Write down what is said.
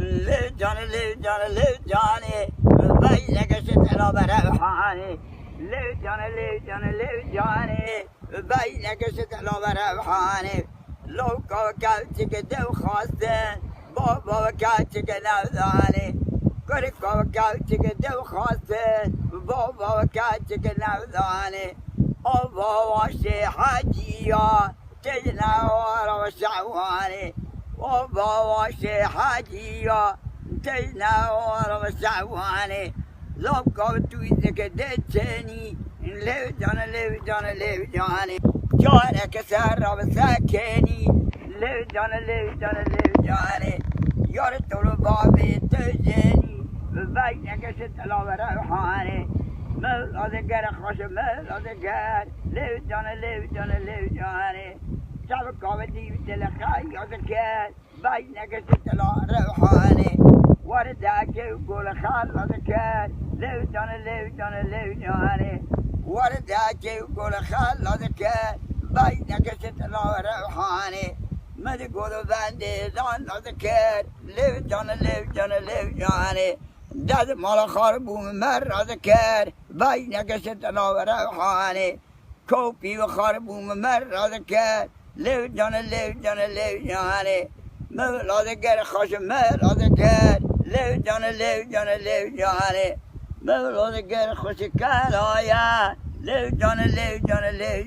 لو جاني لو جاني لو جاني بينك ستلو بروحاني لو جاني لو جاني لو جاني بينك ستلو بروحاني لو كوكلتك دو خاصين بابا وكلتك نوذاني كل كوكلتك دو خاصين بابا وكلتك نوذاني أبا وشي حجيا تجنا ورا وشعواني أبا وشي حجيا تجنا ورا وشعواني لو كوتويتك دتني لو جانا لو جانا لو جاني جانك سر وسكني لو جانا لو جانا لو جاني يرتل بابي تجني بينك ستلا وروحاني مولا ذكر خوش مولا ذكر لو جانا لو جانا لو جاني شبك ودي بتلخي ذكر بينك ستلا روحاني وردك يقول خال ذكر لو جانا لو جانا لو جاني وردك يقول خال ذكر بينك ستلا روحاني ما تقول بندي دان ذكر لو جانا لو جانا لو جاني داد مال خرب ومر ذكر بينك ستلا روحاني كوبي وخرب ومر ذكر لو جانا لو جانا لو جاني مولا ذكر خوش مولا ذكر لو جانا لو جانا لو جاني مولا ذكر خوش كلايا لو جانا لو جانا لو